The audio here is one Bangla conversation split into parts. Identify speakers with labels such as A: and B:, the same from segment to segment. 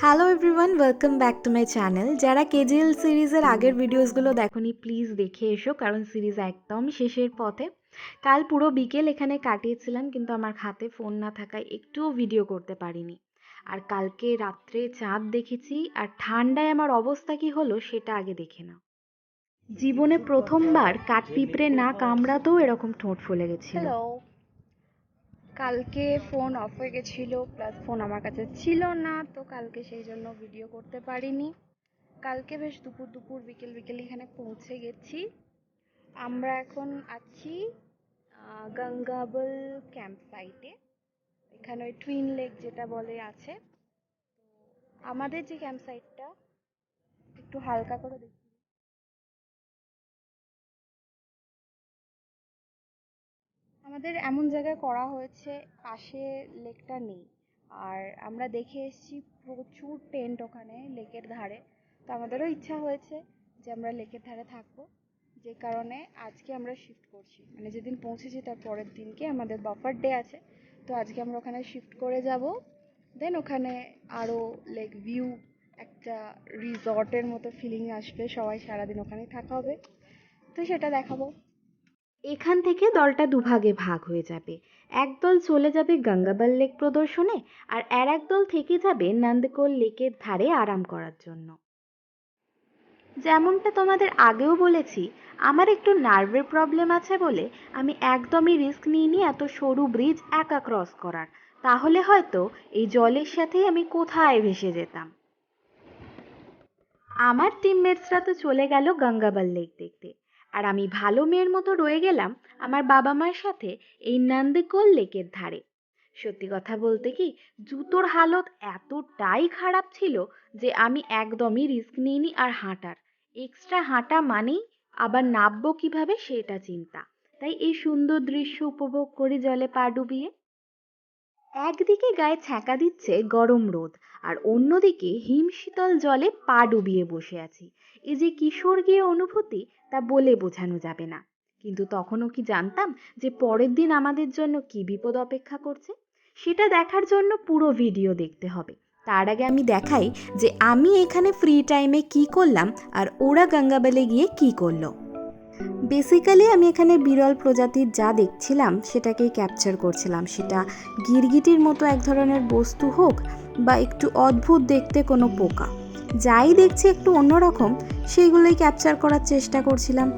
A: Hello everyone, welcome back to my channel. যারা কেজিএল সিরিজের আগের ভিডিওসগুলো দেখোনি প্লিজ দেখে এসো, কারণ সিরিজ একদম শেষের পথে। কাল পুরো বিকেল এখানে কাটিয়েছিলাম, কিন্তু আমার হাতে ফোন না থাকায় একটুও ভিডিও করতে পারিনি। আর কালকে রাত্রে চাঁদ দেখেছি, আর ঠান্ডায় আমার অবস্থা কি হলো সেটা আগে দেখে নাও। জীবনে প্রথমবার কাঠপিঁপড়ে না কামড়াতেও এরকম ঠোঁট ফুলে গেছিল। কালকে ফোন অফ হয়ে গেছিলো, প্লাস ফোন আমার কাছে ছিল না, তো কালকে সেই জন্য ভিডিও করতে পারিনি। কালকে বেশ দুপুর দুপুর বিকেল বিকেল এখানে পৌঁছে গেছি। আমরা এখন আছি গঙ্গাবল ক্যাম্প সাইটে। এখানে ওই টুইন লেক যেটা বলে আছে। আমাদের যে ক্যাম্প সাইটটা একটু হালকা করে দেখি। আমাদের এমন জায়গায় করা হয়েছে পাশে লেকটা নেই। আর আমরা দেখে এসেছি প্রচুর টেন্ট ওখানে লেকের ধারে। তো আমাদেরও ইচ্ছা হয়েছে যে আমরা লেকের ধারে থাকবো, যে কারণে আজকে আমরা শিফট করছি। মানে যেদিন পৌঁছেছি তার পরের দিনকে আমাদের বাফার ডে আছে, তো আজকে আমরা ওখানে শিফট করে যাব। দেন ওখানে আরও লেক ভিউ, একটা রিসর্টের মতো ফিলিং আসবে, সবাই সারাদিন ওখানেই থাকা হবে, তো সেটা দেখাবো। এখান থেকে দলটা দুভাগে ভাগ হয়ে যাবে। একদল চলে যাবে গঙ্গাবল লেক প্রদর্শনে, আর এক দল থেকে যাবে নন্দকোল লেকের ধারে আরাম করার জন্য। যেমনটা তোমাদের আগেও বলেছি, আমার একটু নার্ভের প্রবলেম আছে বলে আমি একদমই রিস্ক নিইনি এত সরু ব্রিজ একা ক্রস করার। তাহলে হয়তো এই জলের সাথেই আমি কোথায় ভেসে যেতাম। আমার টিমমেটসরা তো চলে গেল গঙ্গাবল লেক দেখতে, আর আমি ভালো মেয়ের মতো রয়ে গেলাম আমার বাবা মার সাথে এই নন্দকোল লেকের ধারে। সত্যি কথা বলতে কি, জুতোর হালত এতটাই খারাপ ছিল যে আমি একদমই রিস্ক নিইনি। আর হাঁটার এক্সট্রা হাঁটা মানেই আবার নামবো কিভাবে সেটা চিন্তা। তাই এই সুন্দর দৃশ্য উপভোগ করি জলে পা ডুবিয়ে। একদিকে গায়ে ছ্যাঁকা দিচ্ছে গরম রোদ, আর অন্যদিকে হিমশীতল জলে পা ডুবিয়ে বসে আছি। এই যে কি স্বর্গীয় অনুভূতি তা বলে বোঝানো যাবে না। কিন্তু তখনও কি জানতাম যে পরের দিন আমাদের জন্য কি বিপদ অপেক্ষা করছে? সেটা দেখার জন্য পুরো ভিডিও দেখতে হবে। তার আগে আমি দেখাই যে আমি এখানে ফ্রি টাইমে কি করলাম আর ওরা গঙ্গাবলে গিয়ে কি করলো। বেসিক্যালি আমি এখানে বিরল প্রজাতির যা দেখছিলাম সেটাকেই ক্যাপচার করছিলাম। সেটা গিরগিটির মতো এক ধরনের বস্তু হোক বা একটু অদ্ভুত দেখতে কোনো পোকা, যাই দেখছি একটু অন্যরকম, সেইগুলোই ক্যাপচার করার চেষ্টা করছিলাম।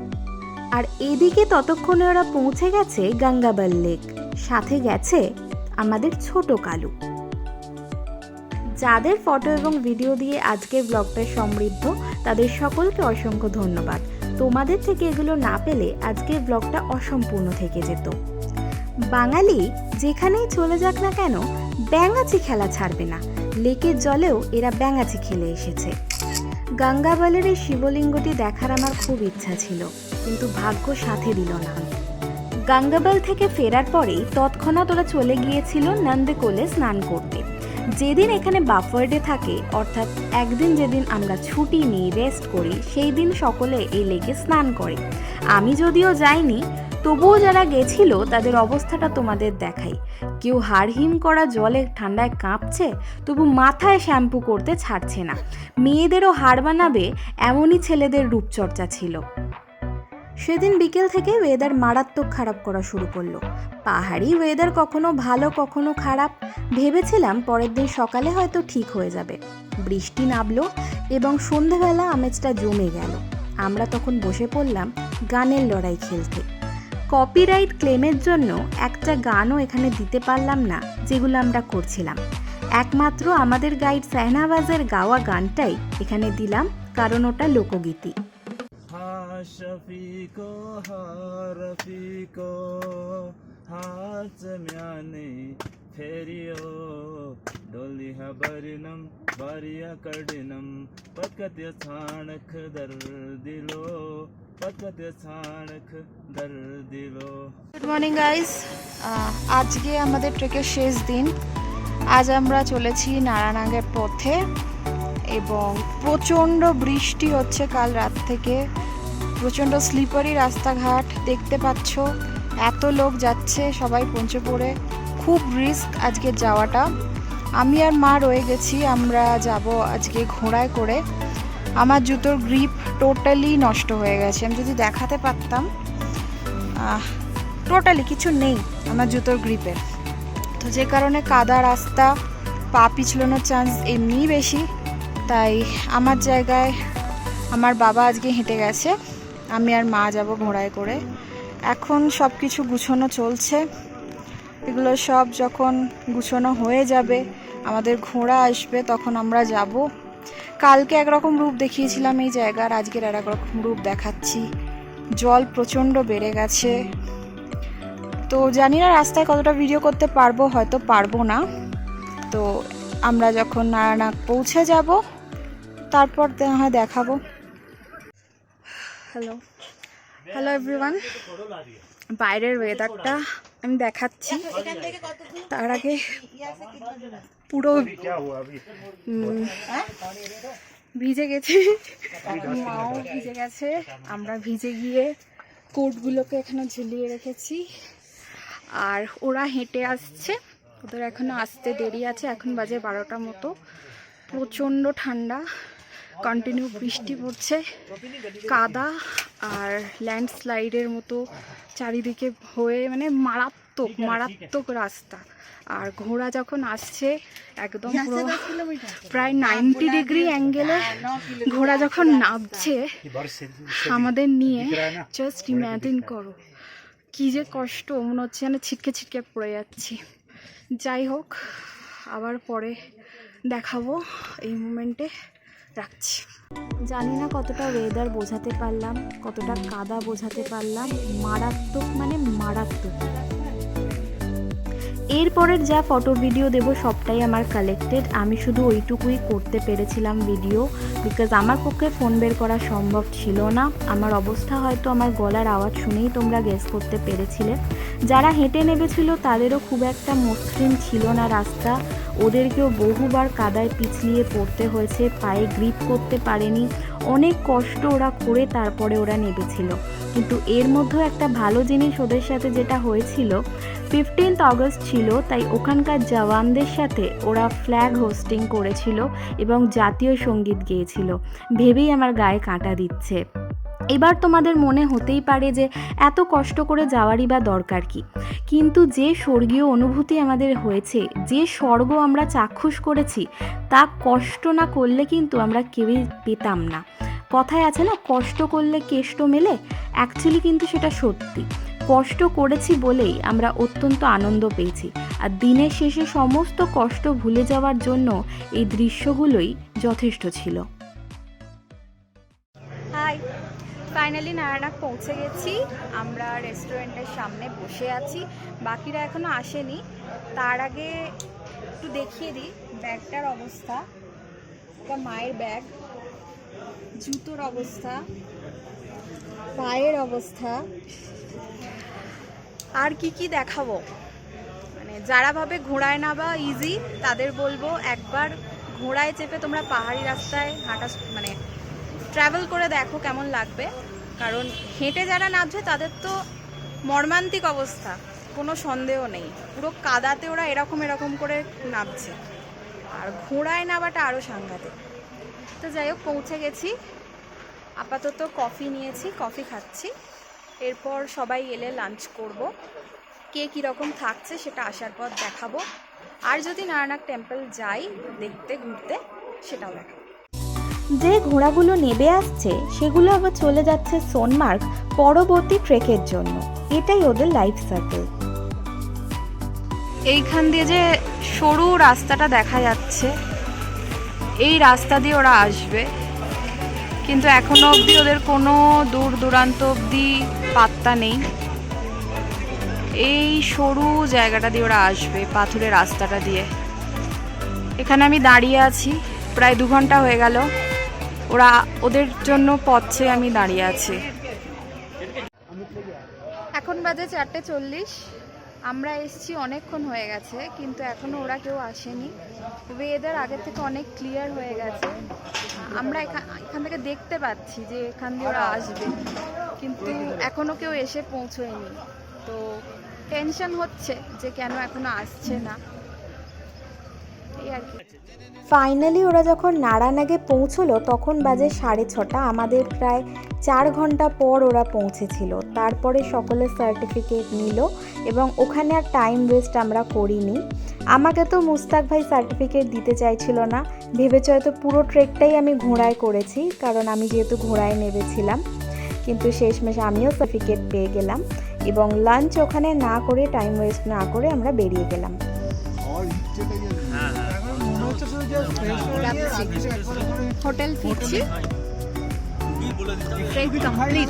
A: আর এদিকে ততক্ষণে ওরা পৌঁছে গেছে গঙ্গাবল লেক, সাথে গেছে আমাদের ছোট কালু। যাদের ফটো এবং ভিডিও দিয়ে আজকের ব্লগটা সমৃদ্ধ, তাদের সকলকে অসংখ্য ধন্যবাদ। তোমাদের থেকে এগুলো না পেলে আজকের ব্লগটা অসম্পূর্ণ থেকে যেত। বাঙালি যেখানেই চলে যাক না কেন, ব্যাঙাচি খেলা ছাড়বে না। লেকের জলেও এরা ব্যাঙাচি খেলে এসেছে। গঙ্গাবলের এই শিবলিঙ্গটি দেখার আমার খুব ইচ্ছা ছিল, কিন্তু ভাগ্য সাথে দিল না। গঙ্গাবল থেকে ফেরার পরেই তৎক্ষণাৎ ওরা চলে গিয়েছিল নন্দকোলে স্নান করতে। যেদিন এখানে বাফার ডে থাকে, অর্থাৎ একদিন যেদিন আমরা ছুটি নিই, রেস্ট করি, সেই দিন সকলে এই লেকে স্নান করে। আমি যদিও যাইনি, তবুও যারা গেছিল তাদের অবস্থাটা তোমাদের দেখাই। কেউ হাড়হিম করা জলে ঠান্ডায় কাঁপছে, তবু মাথায় শ্যাম্পু করতে ছাড়ছে না। মেয়েদেরও হাড় বানাবে এমনই ছেলেদের রূপচর্চা ছিল। সেদিন বিকেল থেকে ওয়েদার মারাত্মক খারাপ করা শুরু করলো। পাহাড়ি ওয়েদার কখনো ভালো কখনো খারাপ। ভেবেছিলাম পরের দিন সকালে হয়তো ঠিক হয়ে যাবে। বৃষ্টি নামলো এবং সন্ধেবেলা আমেজটা জমে গেল। আমরা তখন বসে পড়লাম গানের লড়াই খেলতে। কপিরাইট ক্লেমের জন্য একটা গানও এখানে দিতে পারলাম না, যেগুলো আমরা করছিলাম। একমাত্র আমাদের গাইড শাহনাবাজের গাওয়া গানটাই এখানে দিলাম, কারণ ওটা লোকগীতি।
B: शफीको हा रफीको हाच म्याने फेरियो डोली हबरिनम बारिया कडिनम पकत्य छाणख दर दिलो पकत्य छाणख दर दिलो।
C: গুড মর্নিং গাইস, আজকে আমাদের ট্রেকের শেষ দিন। আজ আমরা চলেছি নারায়ণাগের পথে এবং প্রচণ্ড বৃষ্টি হচ্ছে কাল রাত থেকে। প্রচণ্ড স্লিপারি রাস্তাঘাট দেখতে পাচ্ছ, এত লোক যাচ্ছে, সবাই পৌঁছে পড়ে, খুব রিস্ক আজকে যাওয়াটা। আমি আর মা রয়ে গেছি। আমরা যাব আজকে ঘোড়ায় করে। আমার জুতোর গ্রিপ টোটালি নষ্ট হয়ে গেছে। আমি যদি দেখাতে পারতাম, টোটালি কিছু নেই আমার জুতোর গ্রিপের। তো যে কারণে কাদা রাস্তা, পা পিছলানোর চান্স এমনিই বেশি, তাই আমার জায়গায় আমার বাবা আজকে হেঁটে গেছে, আমি আর মা যাব ঘোড়ায় করে। এখন সব কিছু গুছানো চলছে। এগুলো সব যখন গুছানো হয়ে যাবে, আমাদের ঘোড়া আসবে, তখন আমরা যাব। কালকে একরকম রূপ দেখিয়েছিলাম এই জায়গার, আজকের আর একরকম রূপ দেখাচ্ছি। জল প্রচণ্ড বেড়ে গেছে। তো জানি না রাস্তায় কতটা ভিডিও করতে পারবো, হয়তো পারবো না। তো আমরা যখন নারায়ণাগ পৌঁছে যাব তারপর হয় দেখাবো। হ্যালো হ্যালো এভরিওয়ান, বাইরের ওয়েদারটা আমি দেখাচ্ছি। তার আগে পুরো ভিজে গেছে, মাও ভিজে গেছে। আমরা ভিজে গিয়ে কোটগুলোকে এখানে ঝুলিয়ে রেখেছি, আর ওরা হেঁটে আসছে, ওদের এখনো আসতে দেরি আছে। এখন বাজে 12টা মতো। প্রচণ্ড ঠান্ডা, কন্টিনিউ বৃষ্টি পড়ছে, কাদা আর ল্যান্ডস্লাইডের মতো চারিদিকে হয়ে, মানে মারাত্মক মারাত্মক রাস্তা। আর ঘোড়া যখন আসছে একদম পুরো প্রায় 90 ডিগ্রি অ্যাঙ্গেলে ঘোড়া যখন নামছে আমাদের নিয়ে, জাস্ট ইম্যাজিন করো কি যে কষ্ট, মনে হচ্ছে যেন ছিটকে ছিটকে পড়ে যাচ্ছি। যাই হোক, আবার পরে দেখাবো। এই মোমেন্টে রাখছি।
A: জানি না কতটা ওয়েদার বোঝাতে পারলাম, কতটা কাদা বোঝাতে পারলাম। মারাত্মক মানে মারাত্মক। এরপরের যা ফটো ভিডিও দেব সবটাই আমার কালেক্টেড। আমি শুধু ওইটুকুই করতে পেরেছিলাম ভিডিও, বিকজ আমার পক্ষে ফোন বের করা সম্ভব ছিল না। আমার অবস্থা হয়তো আমার গলার আওয়াজ শুনেই তোমরা গেস করতে পেরেছিলে। যারা হেঁটে নেমেছিল তাদেরও খুব একটা মসৃণ ছিল না রাস্তা, ওদেরকেও বহুবার কাদায় পিছলিয়ে পড়তে হয়েছে, পায়ে গ্রিপ করতে পারেনি, অনেক কষ্ট ওরা করে তারপরে ওরা নেমেছিল। কিন্তু এর মধ্যেও একটা ভালো জিনিস ওদের সাথে যেটা হয়েছিল, 15th অগস্ট ছিল, তাই ওখানকার জওয়ানদের সাথে ওরা ফ্ল্যাগ হোস্টিং করেছিল এবং জাতীয় সঙ্গীত গেয়েছিল। ভেবেই আমার গায়ে কাঁটা দিচ্ছে। এবার তোমাদের মনে হতেই পারে যে এত কষ্ট করে যাওয়ারই বা দরকার কি, কিন্তু যে স্বর্গীয় অনুভূতি আমাদের হয়েছে, যে স্বর্গ আমরা চাক্ষুষ করেছি, তা কষ্ট না করলে কিন্তু আমরা কেউই পেতাম না। কথায় আছে না, কষ্ট করলে কেষ্ট মেলে, অ্যাকচুয়ালি কিন্তু সেটা সত্যি। কষ্ট করেছি বলেই আমরা অত্যন্ত আনন্দ পেয়েছি, আর দিনের শেষে সমস্ত কষ্ট ভুলে যাওয়ার জন্য এই দৃশ্যগুলোই যথেষ্ট ছিল।
C: হাই, ফাইনালি নারায়ণাগ পৌঁছে গেছি। আমরা রেস্টুরেন্টের সামনে বসে আছি, বাকিরা এখনো আসেনি। তার আগে একটু দেখিয়ে দিই ব্যাগটার অবস্থা। এটা মায়ের ব্যাগ, জুতোর অবস্থা, পায়ের অবস্থা, আর কি কি দেখাবো। মানে যারা ভাবে ঘোড়ায় নামা ইজি, তাদের বলবো একবার ঘোড়ায় চেপে তোমরা পাহাড়ি রাস্তায় হাঁটা, মানে ট্রাভেল করে দেখো কেমন লাগবে। কারণ হেঁটে যারা নামছে তাদের তো মর্মান্তিক অবস্থা, কোনো সন্দেহ নেই। পুরো কাদাতে ওরা এরকম এরকম করে নামছে, আর ঘোড়ায় নামাটা আরও সাংঘাতিক। তো যাই হোক, পৌঁছে গেছি। আপাতত কফি নিয়েছি, কফি খাচ্ছি। এরপর সবাই এলে লাঞ্চ করব। কে কীরকম থাকছে সেটা আসার পর দেখাবো। আর যদি নারায়ণাগ টেম্পল যাই দেখতে ঘুরতে, সেটাও দেখাবো।
A: যে ঘোড়াগুলো নেবে আসছে সেগুলো আবার চলে যাচ্ছে সোনমার্গ পরবর্তী ট্রেকের জন্য। এটাই ওদের লাইফ সার্কেল।
C: এইখান দিয়ে যে সরু রাস্তাটা দেখা যাচ্ছে, এই রাস্তা দিয়ে ওরা আসবে, কিন্তু এখনো অবধি ওদের কোনো দূর দূরান্ত অবধি পাত্তা নেই। এই সরু জায়গাটা দিয়ে ওরা আসবে, পাথুরের রাস্তাটা দিয়ে। এখানে আমি দাঁড়িয়ে আছি, প্রায় 2 ঘন্টা হয়ে গেল। ওরা ওদের জন্য পথ চেয়ে আমি দাঁড়িয়ে আছি। এখন বাজে 4:40। আমরা এসেছি অনেকক্ষণ হয়ে গেছে, কিন্তু এখনও ওরা কেউ আসেনি। ওয়েদার আগের থেকে অনেক ক্লিয়ার হয়ে গেছে। আমরা এখান থেকে দেখতে পাচ্ছি যে এখান দিয়ে ওরা আসবে, কিন্তু এখনও কেউ এসে পৌঁছয়নি। তো টেনশন হচ্ছে যে কেন এখনও আসছে না। এই আর কি।
A: ফাইনালি ওরা যখন নারানাগে পৌঁছলো তখন বাজে 6:30। আমাদের প্রায় 4 ঘন্টা পর ওরা পৌঁছেছিল। তারপরে সকলের সার্টিফিকেট নিল এবং ওখানে আর টাইম ওয়েস্ট আমরা করিনি। আমাকে তো মুস্তাক ভাই সার্টিফিকেট দিতে চাইছিল না, ভেবেছে হয়তো পুরো ট্রেকটাই আমি ঘোড়ায় করেছি, কারণ আমি যেহেতু ঘোড়ায় নেমেছিলাম। কিন্তু শেষমেশ আমিও সার্টিফিকেট পেয়ে গেলাম এবং লাঞ্চ ওখানে না করে, টাইম ওয়েস্ট না করে আমরা বেরিয়ে গেলাম।
C: হোটেল ফিরছি, ট্রেক কমপ্লিট।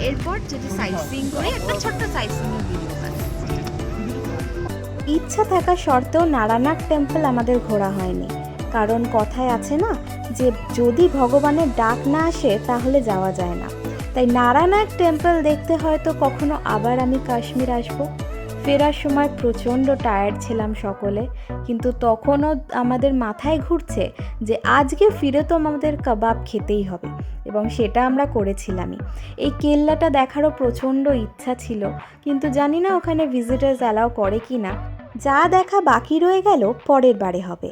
C: এরপর যদি সাইট সিইং করি, একটা ছোট্ট সাইট সিইং ভিডিও বানাবো।
A: ইচ্ছা থাকা সত্ত্বেও নারানাগ টেম্পল আমাদের ঘোরা হয়নি, কারণ কথায় আছে না যে যদি ভগবানের ডাক না আসে তাহলে যাওয়া যায় না। তাই নারানাগ টেম্পল দেখতে হয়তো কখনো আবার আমি কাশ্মীর আসবো। ফেরার সময় প্রচণ্ড টায়ার্ড ছিলাম সকলে, কিন্তু তখনও আমাদের মাথায় ঘুরছে যে আজকে ফিরে তো আমাদের কাবাব খেতেই হবে, এবং সেটা আমরা করেছিলামই। এই কেল্লাটা দেখারও প্রচণ্ড ইচ্ছা ছিল, কিন্তু জানি না ওখানে ভিজিটার্স অ্যালাউ করে কি না। যা দেখা বাকি রয়ে গেল পরের বারে হবে।